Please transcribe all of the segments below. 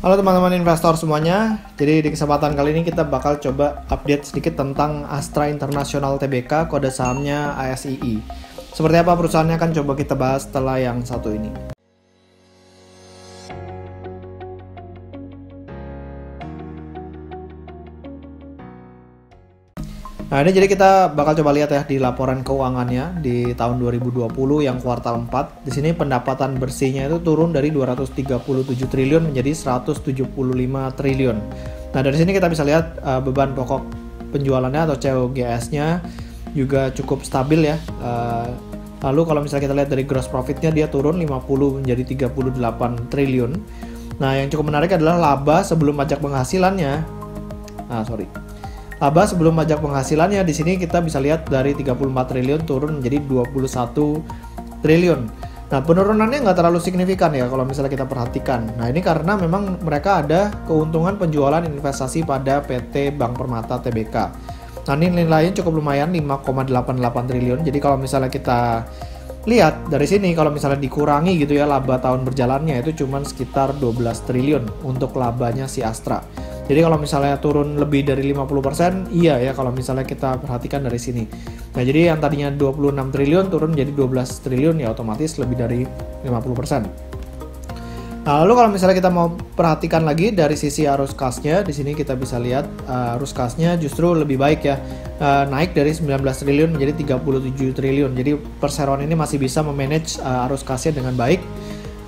Halo teman-teman investor semuanya. Jadi di kesempatan kali ini kita bakal coba update sedikit tentang Astra International Tbk, kode sahamnya ASII. Seperti apa perusahaannya akan coba kita bahas setelah yang satu ini. Nah ini jadi kita bakal coba lihat ya di laporan keuangannya di tahun 2020 yang kuartal 4. Di sini pendapatan bersihnya itu turun dari 237 triliun menjadi 175 triliun. Nah dari sini kita bisa lihat beban pokok penjualannya atau COGS-nya juga cukup stabil ya. Lalu kalau misalnya kita lihat dari gross profit-nya dia turun 50 menjadi 38 triliun. Nah yang cukup menarik adalah laba sebelum pajak penghasilannya. Laba sebelum pajak penghasilannya di sini kita bisa lihat dari 34 triliun turun menjadi 21 triliun. Nah, penurunannya nggak terlalu signifikan ya kalau misalnya kita perhatikan. Nah, ini karena memang mereka ada keuntungan penjualan investasi pada PT Bank Permata Tbk. Nah, ini nilainya cukup lumayan 5,88 triliun. Jadi kalau misalnya kita lihat dari sini kalau misalnya dikurangi gitu ya laba tahun berjalannya itu cuma sekitar 12 triliun untuk labanya si Astra. Jadi kalau misalnya turun lebih dari 50%, iya ya kalau misalnya kita perhatikan dari sini. Nah jadi yang tadinya 26 triliun turun menjadi 12 triliun ya otomatis lebih dari 50%. Nah lalu kalau misalnya kita mau perhatikan lagi dari sisi arus kasnya, di sini kita bisa lihat arus kasnya justru lebih baik ya. Naik dari 19 triliun menjadi 37 triliun. Jadi Perseroan ini masih bisa memanage arus kasnya dengan baik.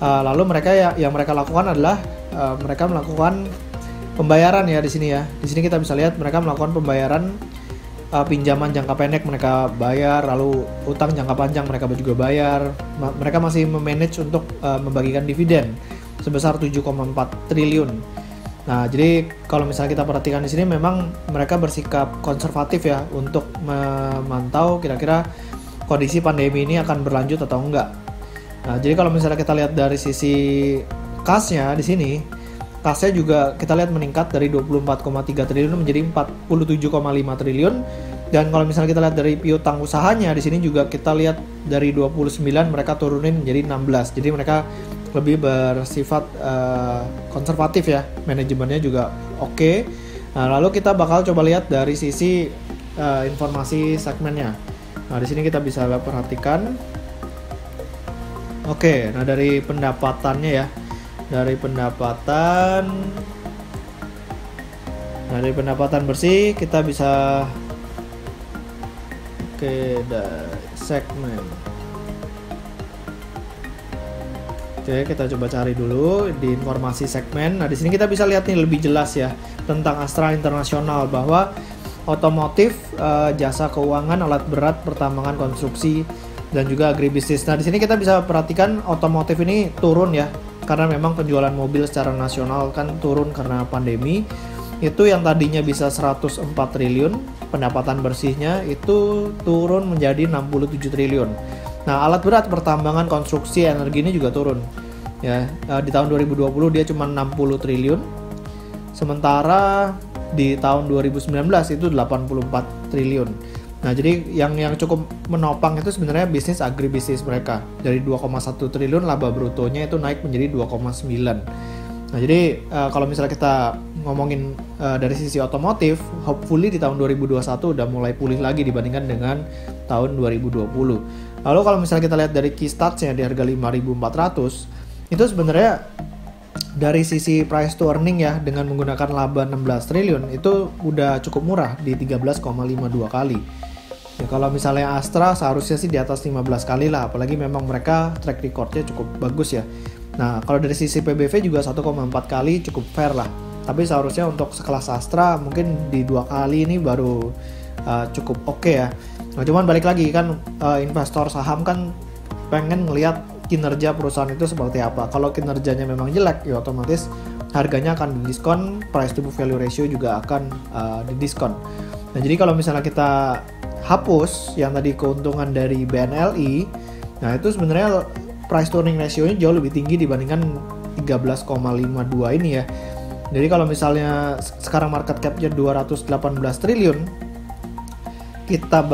Lalu mereka yang mereka lakukan adalah mereka melakukan pembayaran ya di sini ya. Di sini kita bisa lihat mereka melakukan pembayaran pinjaman jangka pendek mereka bayar, lalu utang jangka panjang mereka juga bayar. Mereka masih memanage untuk membagikan dividen sebesar 7,4 triliun. Nah, jadi kalau misalnya kita perhatikan di sini memang mereka bersikap konservatif ya untuk memantau kira-kira kondisi pandemi ini akan berlanjut atau enggak. Nah, jadi kalau misalnya kita lihat dari sisi kasnya di sini kasnya juga kita lihat meningkat dari 24,3 triliun menjadi 47,5 triliun. Dan kalau misalnya kita lihat dari piutang usahanya di sini juga kita lihat dari 29 mereka turunin menjadi 16. Jadi mereka lebih bersifat konservatif ya. Manajemennya juga oke. Nah, lalu kita bakal coba lihat dari sisi informasi segmennya. Nah, di sini kita bisa perhatikan. Oke, nah dari pendapatannya ya. Dari pendapatan bersih kita bisa dari segmen. Oke, kita coba cari dulu di informasi segmen. Nah, di sini kita bisa lihat nih lebih jelas ya tentang Astra International bahwa otomotif, jasa keuangan, alat berat, pertambangan, konstruksi dan juga agribisnis. Nah, di sini kita bisa perhatikan otomotif ini turun ya. Karena memang penjualan mobil secara nasional kan turun karena pandemi. Itu yang tadinya bisa 104 triliun, pendapatan bersihnya itu turun menjadi 67 triliun. Nah, alat berat pertambangan, konstruksi, energi ini juga turun. Ya, di tahun 2020 dia cuma 60 triliun. Sementara di tahun 2019 itu 84 triliun. Nah, jadi yang cukup menopang itu sebenarnya bisnis agribisnis mereka. Dari 2,1 triliun laba brutonya itu naik menjadi 2,9. Nah, jadi kalau misalnya kita ngomongin dari sisi otomotif, hopefully di tahun 2021 udah mulai pulih lagi dibandingkan dengan tahun 2020. Lalu kalau misalnya kita lihat dari key stats-nya di harga 5.400, itu sebenarnya dari sisi price to earning ya dengan menggunakan laba 16 triliun itu udah cukup murah di 13,52 kali. Ya, kalau misalnya Astra seharusnya sih di atas 15 kali lah, apalagi memang mereka track recordnya cukup bagus ya. Nah, kalau dari sisi PBV juga 1,4 kali cukup fair lah. Tapi seharusnya untuk sekelas Astra mungkin di 2 kali ini baru cukup oke ya. Nah, cuman balik lagi kan investor saham kan pengen ngelihat kinerja perusahaan itu seperti apa. Kalau kinerjanya memang jelek ya otomatis harganya akan didiskon, price to book value ratio juga akan didiskon. Nah, jadi kalau misalnya kita hapus yang tadi keuntungan dari BNLI, nah itu sebenarnya price to earning ratio-nya jauh lebih tinggi dibandingkan 13,52 ini ya. Jadi kalau misalnya sekarang market cap-nya 218 triliun, kita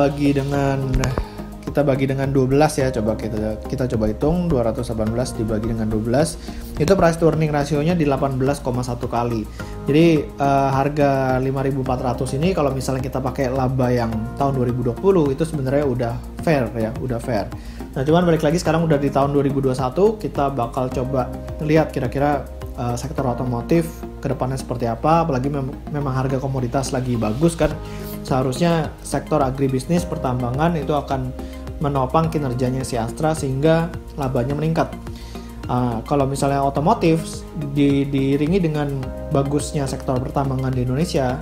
kita bagi dengan 12 ya, coba kita coba hitung 218 dibagi dengan 12, itu price to earning rasionya di 18,1 kali. Jadi harga 5.400 ini kalau misalnya kita pakai laba yang tahun 2020 itu sebenarnya udah fair ya, udah fair. Nah cuman balik lagi sekarang udah di tahun 2021, kita bakal coba lihat kira-kira sektor otomotif kedepannya seperti apa, apalagi memang harga komoditas lagi bagus kan, seharusnya sektor agribisnis pertambangan itu akan menopang kinerjanya si Astra sehingga labanya meningkat. Kalau misalnya otomotif diiringi dengan bagusnya sektor pertambangan di Indonesia,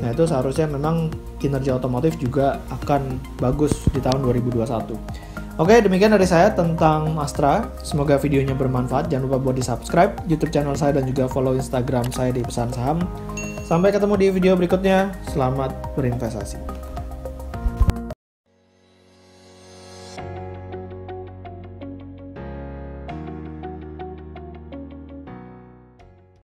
nah itu seharusnya memang kinerja otomotif juga akan bagus di tahun 2021. Oke, demikian dari saya tentang Astra. Semoga videonya bermanfaat. Jangan lupa buat di-subscribe YouTube channel saya dan juga follow Instagram saya di Pesan Saham. Sampai ketemu di video berikutnya. Selamat berinvestasi.